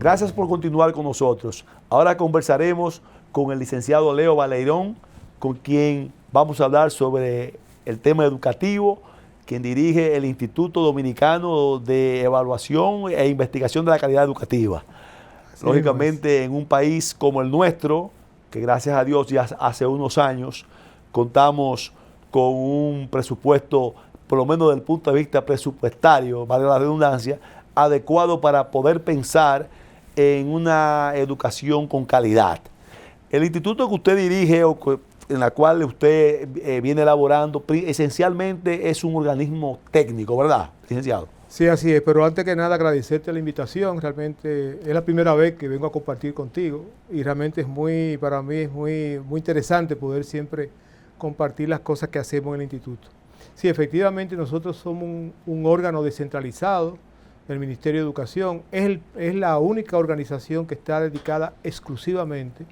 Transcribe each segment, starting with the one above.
Gracias por continuar con nosotros. Ahora conversaremos con el licenciado Leo Valerón, con quien vamos a hablar sobre el tema educativo, quien dirige el Instituto Dominicano de Evaluación e Investigación de la Calidad Educativa. Lógicamente, en un país como el nuestro, que gracias a Dios ya hace unos años contamos con un presupuesto, por lo menos desde el punto de vista presupuestario, vale la redundancia, adecuado para poder pensar en una educación con calidad. El instituto que usted dirige o en la cual usted viene elaborando, esencialmente es un organismo técnico, ¿verdad, licenciado? Sí, así es, pero antes que nada agradecerte la invitación. Realmente es la primera vez que vengo a compartir contigo y realmente para mí es muy interesante poder siempre compartir las cosas que hacemos en el instituto. Sí, efectivamente nosotros somos un órgano descentralizado del Ministerio de Educación. Es la única organización que está dedicada exclusivamente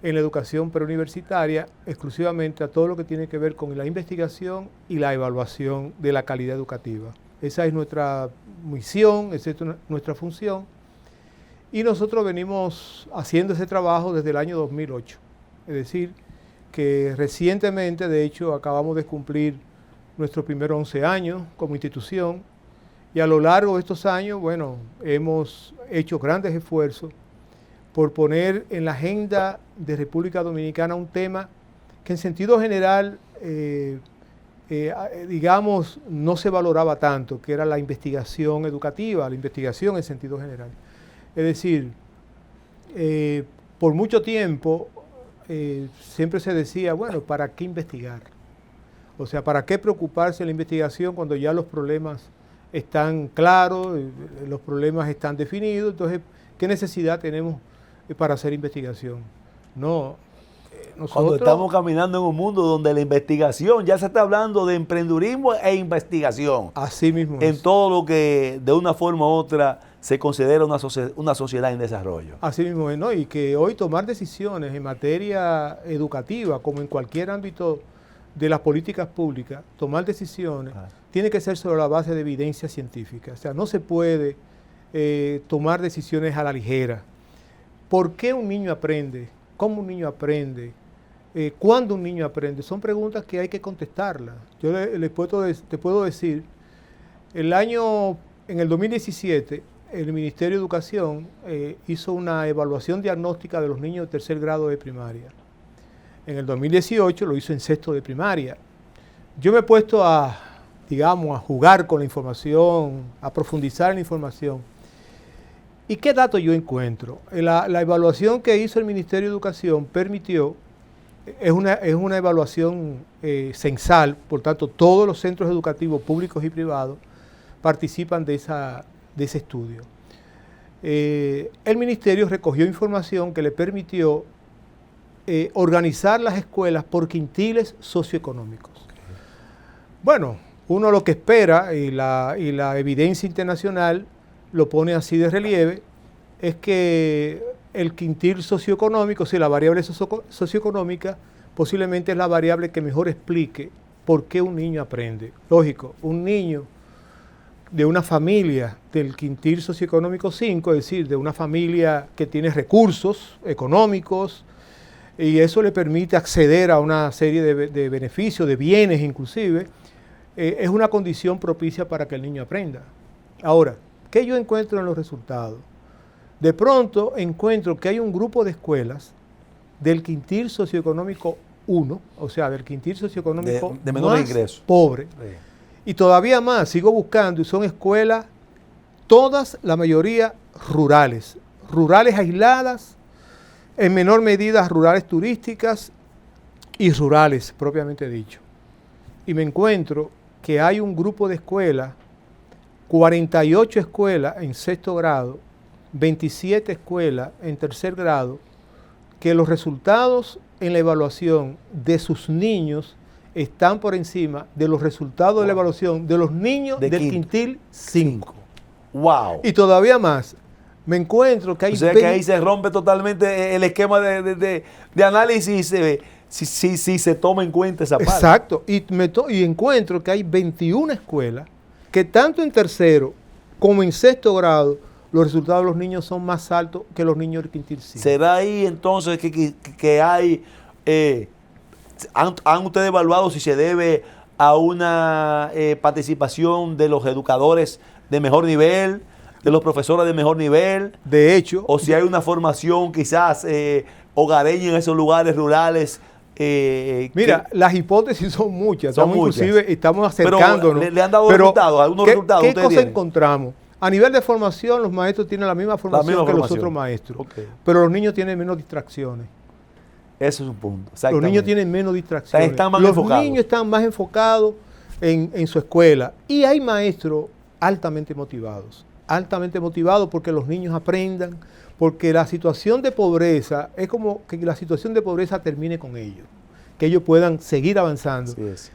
en la educación preuniversitaria, exclusivamente a todo lo que tiene que ver con la investigación y la evaluación de la calidad educativa. Esa es nuestra misión, esa es nuestra función, y nosotros venimos haciendo ese trabajo desde el año 2008. Es decir, que recientemente, de hecho, acabamos de cumplir nuestros primeros 11 años como institución, y a lo largo de estos años, bueno, hemos hecho grandes esfuerzos por poner en la agenda de República Dominicana un tema que en sentido general, digamos, no se valoraba tanto, que era la investigación educativa, la investigación en sentido general. Es decir, por mucho tiempo siempre se decía, bueno, ¿para qué investigar? O sea, ¿para qué preocuparse en la investigación cuando ya los problemas están claros, los problemas están definidos? Entonces, ¿qué necesidad tenemos para hacer investigación? No. Cuando estamos caminando en un mundo donde la investigación, ya se está hablando de emprendurismo e investigación. Así mismo en todo lo que de una forma u otra se considera una sociedad en desarrollo. Así mismo es, ¿no? Y que hoy tomar decisiones en materia educativa, como en cualquier ámbito de las políticas públicas, tomar decisiones tiene que ser sobre la base de evidencia científica. O sea, no se puede tomar decisiones a la ligera. ¿Por qué un niño aprende? ¿Cómo un niño aprende? ¿Cuándo un niño aprende? Son preguntas que hay que contestarlas. Yo te puedo decir, en el 2017, el Ministerio de Educación hizo una evaluación diagnóstica de los niños de tercer grado de primaria. En el 2018 lo hizo en sexto de primaria. Yo me he puesto a jugar con la información, a profundizar en la información. ¿Y qué datos yo encuentro? La evaluación que hizo el Ministerio de Educación permitió, es una evaluación censal, por tanto todos los centros educativos públicos y privados participan de ese estudio. El Ministerio recogió información que le permitió organizar las escuelas por quintiles socioeconómicos. Bueno, uno lo que espera, y la evidencia internacional lo pone así de relieve, es que el quintil socioeconómico, la variable socioeconómica, posiblemente es la variable que mejor explique por qué un niño aprende. Lógico, un niño de una familia del quintil socioeconómico 5, es decir, de una familia que tiene recursos económicos, y eso le permite acceder a una serie de beneficios, de bienes inclusive, es una condición propicia para que el niño aprenda. Ahora, ¿qué yo encuentro en los resultados? De pronto encuentro que hay un grupo de escuelas del quintil socioeconómico 1, o sea, del quintil socioeconómico de menor ingreso, pobre. Sí. Y todavía más, sigo buscando, y son escuelas, todas, la mayoría rurales aisladas, en menor medida rurales turísticas y rurales, propiamente dicho. Y me encuentro que hay un grupo de escuelas, 48 escuelas en sexto grado, 27 escuelas en tercer grado, que los resultados en la evaluación de sus niños están por encima de los resultados de la evaluación de los niños del quintil 5. ¡Wow! Y todavía más, me encuentro que hay... O sea que ahí se rompe totalmente el esquema de análisis si se toma en cuenta esa parte. Exacto, y encuentro que hay 21 escuelas que tanto en tercero como en sexto grado los resultados de los niños son más altos que los niños del quintil 5. ¿Será ahí entonces que hay, han ustedes evaluado si se debe a una participación de los educadores de mejor nivel, de los profesores de mejor nivel? De hecho, o si hay una formación quizás hogareña en esos lugares rurales. Mira, las hipótesis son muchas. Son inclusive estamos acercándonos. Pero le han dado resultados, algunos resultados. ¿Qué cosa encontramos? A nivel de formación, los maestros tienen la misma formación que los otros maestros. Okay. Pero los niños tienen menos distracciones. Eso es un punto. Los niños tienen menos distracciones. Están más los enfocados. Niños están más enfocados en su escuela. Y hay maestros altamente motivados. Altamente motivados porque los niños aprendan, porque la situación de pobreza es como que la situación de pobreza termine con ellos, que ellos puedan seguir avanzando. Sí, es.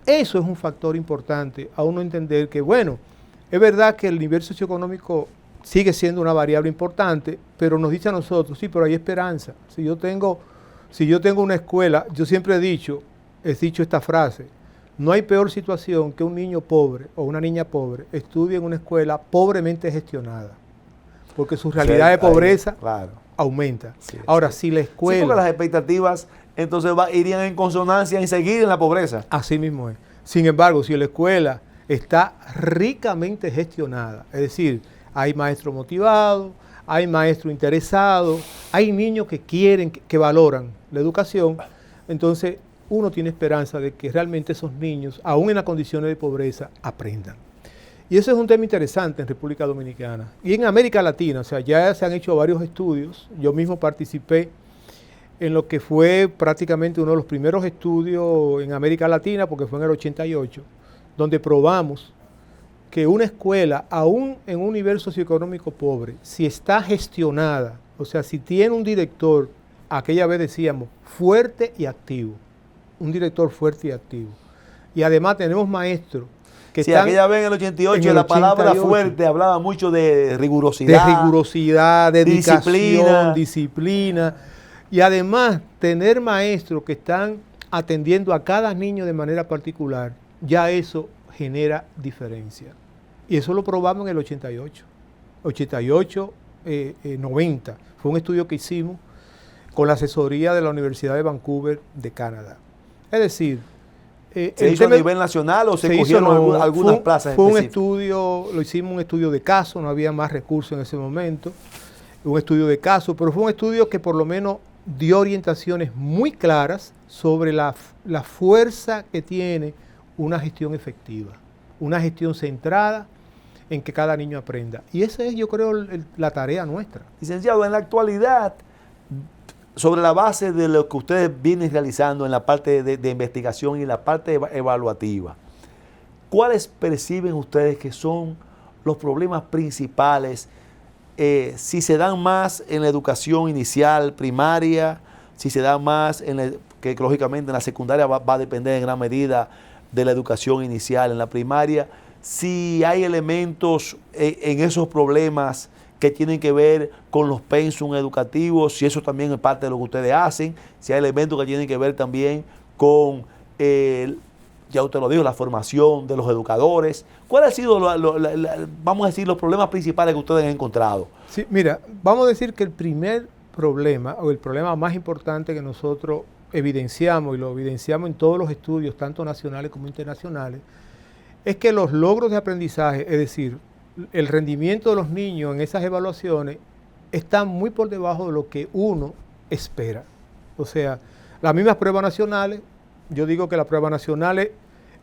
Eso es un factor importante a uno entender que, bueno, es verdad que el nivel socioeconómico sigue siendo una variable importante, pero nos dice a nosotros, sí, pero hay esperanza. Si yo tengo una escuela, yo siempre he dicho esta frase: no hay peor situación que un niño pobre o una niña pobre estudie en una escuela pobremente gestionada, porque su realidad de pobreza aumenta. Sí, ahora, si la escuela... Sí, porque las expectativas entonces irían en consonancia en seguir en la pobreza. Así mismo es. Sin embargo, si la escuela está ricamente gestionada, es decir, hay maestros motivados, hay maestros interesados, hay niños que quieren, que valoran la educación, entonces uno tiene esperanza de que realmente esos niños, aún en las condiciones de pobreza, aprendan. Y ese es un tema interesante en República Dominicana. Y en América Latina, o sea, ya se han hecho varios estudios. Yo mismo participé en lo que fue prácticamente uno de los primeros estudios en América Latina, porque fue en el 88, donde probamos que una escuela, aún en un nivel socioeconómico pobre, si está gestionada, o sea, si tiene un director, aquella vez decíamos, fuerte y activo, un director fuerte y activo, y además tenemos maestros que sí, aquella vez en el 88, la palabra fuerte hablaba mucho de rigurosidad. De rigurosidad, dedicación, disciplina. Y además, tener maestros que están atendiendo a cada niño de manera particular, ya eso genera diferencia. Y eso lo probamos en el 88. 90. Fue un estudio que hicimos con la asesoría de la Universidad de Vancouver de Canadá. Es decir, ¿se hizo a nivel nacional o se cogieron algunas plazas específicas? Fue un estudio, lo hicimos un estudio de caso, no había más recursos en ese momento, un estudio de caso, pero fue un estudio que por lo menos dio orientaciones muy claras sobre la fuerza que tiene una gestión efectiva, una gestión centrada en que cada niño aprenda. Y esa es, yo creo, la tarea nuestra. Licenciado, en la actualidad, sobre la base de lo que ustedes vienen realizando en la parte de investigación y en la parte evaluativa, ¿cuáles perciben ustedes que son los problemas principales? Si se dan más en la educación inicial, primaria, si se dan más que lógicamente en la secundaria va a depender en gran medida de la educación inicial, en la primaria, si hay elementos en esos problemas que tienen que ver con los pensum educativos, si eso también es parte de lo que ustedes hacen, si hay elementos que tienen que ver también con, ya usted lo dijo, la formación de los educadores. ¿Cuáles han sido, vamos a decir, los problemas principales que ustedes han encontrado? Sí, mira, vamos a decir que el primer problema, o el problema más importante que nosotros evidenciamos, y lo evidenciamos en todos los estudios, tanto nacionales como internacionales, es que los logros de aprendizaje, es decir, el rendimiento de los niños en esas evaluaciones está muy por debajo de lo que uno espera. O sea, las mismas pruebas nacionales, yo digo que las pruebas nacionales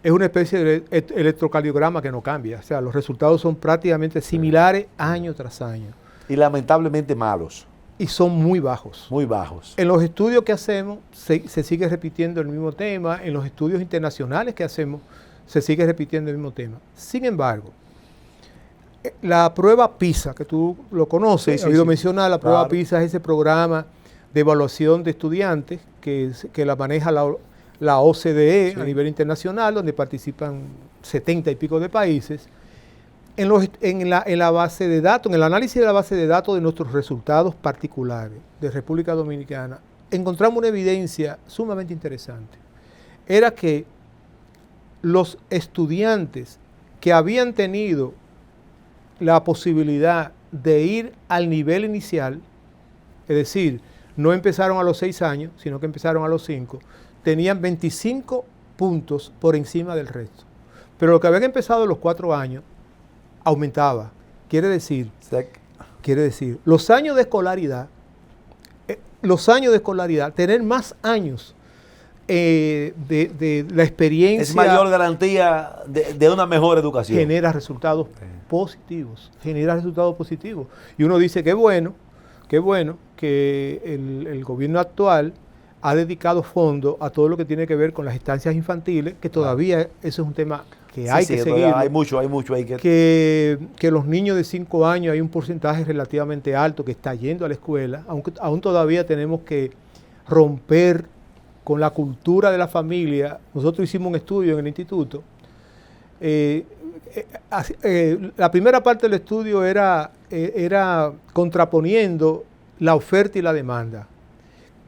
es una especie de electrocardiograma que no cambia. O sea, los resultados son prácticamente similares año tras año. Y lamentablemente malos. Y son muy bajos. Muy bajos. En los estudios que hacemos se sigue repitiendo el mismo tema. En los estudios internacionales que hacemos se sigue repitiendo el mismo tema. Sin embargo, la prueba PISA, que tú lo conoces, he oído mencionar, la prueba PISA es ese programa de evaluación de estudiantes que la maneja la OCDE a nivel internacional, donde participan 70 y pico de países. En la base de datos, en el análisis de la base de datos de nuestros resultados particulares de República Dominicana, encontramos una evidencia sumamente interesante. Era que los estudiantes que habían tenido la posibilidad de ir al nivel inicial, es decir, no empezaron a los 6 años, sino que empezaron a los 5, tenían 25 puntos por encima del resto. Pero lo que habían empezado a los 4 años aumentaba. Quiere decir, los años de escolaridad, tener más años de la experiencia. Es mayor garantía de una mejor educación. Genera resultados positivos, Y uno dice, qué bueno que el gobierno actual ha dedicado fondos a todo lo que tiene que ver con las estancias infantiles, que todavía eso es un tema que hay que seguir. Hay mucho ahí que los niños de 5 años hay un porcentaje relativamente alto que está yendo a la escuela, aunque aún todavía tenemos que romper con la cultura de la familia. Nosotros hicimos un estudio en el instituto. La primera parte del estudio era contraponiendo la oferta y la demanda.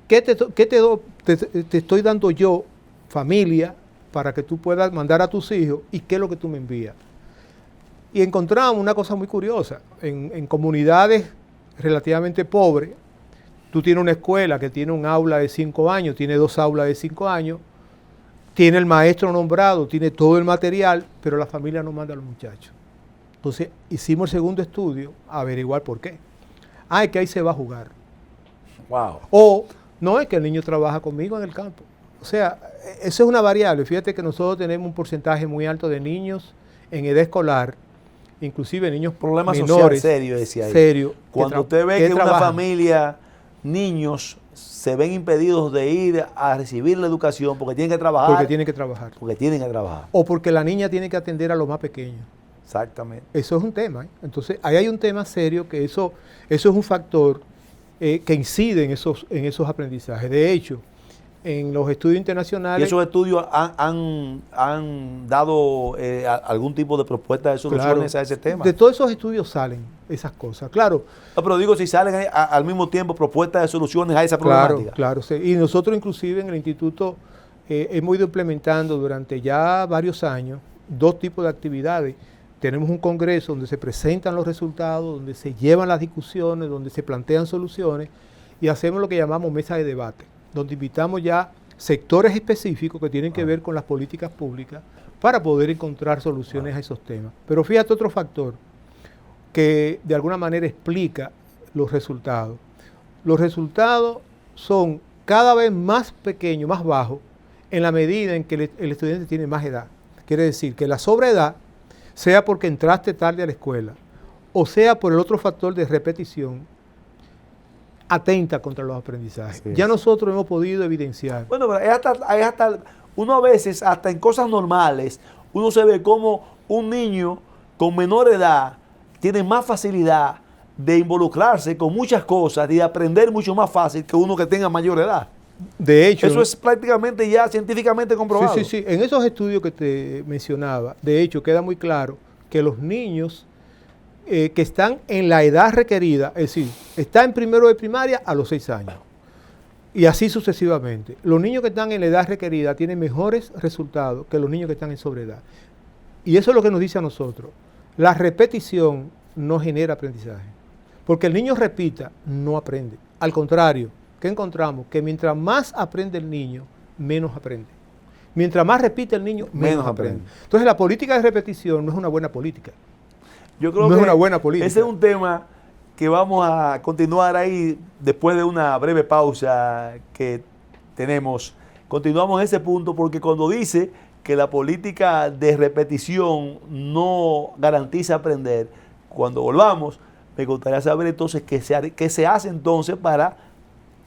¿Qué te estoy dando yo, familia, para que tú puedas mandar a tus hijos, y qué es lo que tú me envías? Y encontramos una cosa muy curiosa. En comunidades relativamente pobres, tú tienes una escuela que tiene un aula de 5 años, tiene 2 aulas de 5 años, tiene el maestro nombrado, tiene todo el material, pero la familia no manda a los muchachos. Entonces hicimos el segundo estudio a averiguar por qué. Es que ahí se va a jugar. Wow. O no, es que el niño trabaja conmigo en el campo. O sea, eso es una variable. Fíjate que nosotros tenemos un porcentaje muy alto de niños en edad escolar, inclusive niños problemas menores. Social serio, decía ahí. Serio. Cuando usted ve que una familia, niños, se ven impedidos de ir a recibir la educación porque tienen que trabajar. Porque tienen que trabajar. O porque la niña tiene que atender a los más pequeños. Exactamente. Eso es un tema. Entonces, ahí hay un tema serio que eso es un factor que incide en esos aprendizajes. De hecho, en los estudios internacionales... ¿Y esos estudios han dado algún tipo de propuesta de soluciones a ese tema? De todos esos estudios salen esas cosas, claro. No, pero digo, si salen al mismo tiempo propuestas de soluciones a esa problemática. Claro, sí. Y nosotros inclusive en el instituto hemos ido implementando durante ya varios años 2 tipos de actividades. Tenemos un congreso donde se presentan los resultados, donde se llevan las discusiones, donde se plantean soluciones, y hacemos lo que llamamos mesa de debate, donde invitamos ya sectores específicos que tienen que ver con las políticas públicas para poder encontrar soluciones a esos temas. Pero fíjate otro factor que de alguna manera explica los resultados. Los resultados son cada vez más pequeños, más bajos, en la medida en que el estudiante tiene más edad. Quiere decir que la sobreedad, sea porque entraste tarde a la escuela, o sea por el otro factor de repetición, atenta contra los aprendizajes. Ya nosotros hemos podido evidenciar. Bueno, pero es hasta uno a veces, hasta en cosas normales, uno se ve como un niño con menor edad tiene más facilidad de involucrarse con muchas cosas y de aprender mucho más fácil que uno que tenga mayor edad. De hecho, eso es prácticamente ya científicamente comprobado. Sí. En esos estudios que te mencionaba, de hecho, queda muy claro que los niños que están en la edad requerida, es decir, está en primero de primaria a los 6 años, y así sucesivamente. Los niños que están en la edad requerida tienen mejores resultados que los niños que están en sobreedad. Y eso es lo que nos dice a nosotros. La repetición no genera aprendizaje. Porque el niño repita, no aprende. Al contrario, ¿qué encontramos? Que mientras más aprende el niño, menos aprende. Mientras más repite el niño, menos aprende. Entonces la política de repetición no es una buena política. Yo creo no que es una buena política. Ese es un tema que vamos a continuar ahí después de una breve pausa que tenemos. Continuamos ese punto porque cuando dice que la política de repetición no garantiza aprender, cuando volvamos, me gustaría saber entonces qué se hace entonces para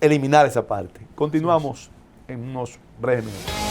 eliminar esa parte. Continuamos en unos breves minutos.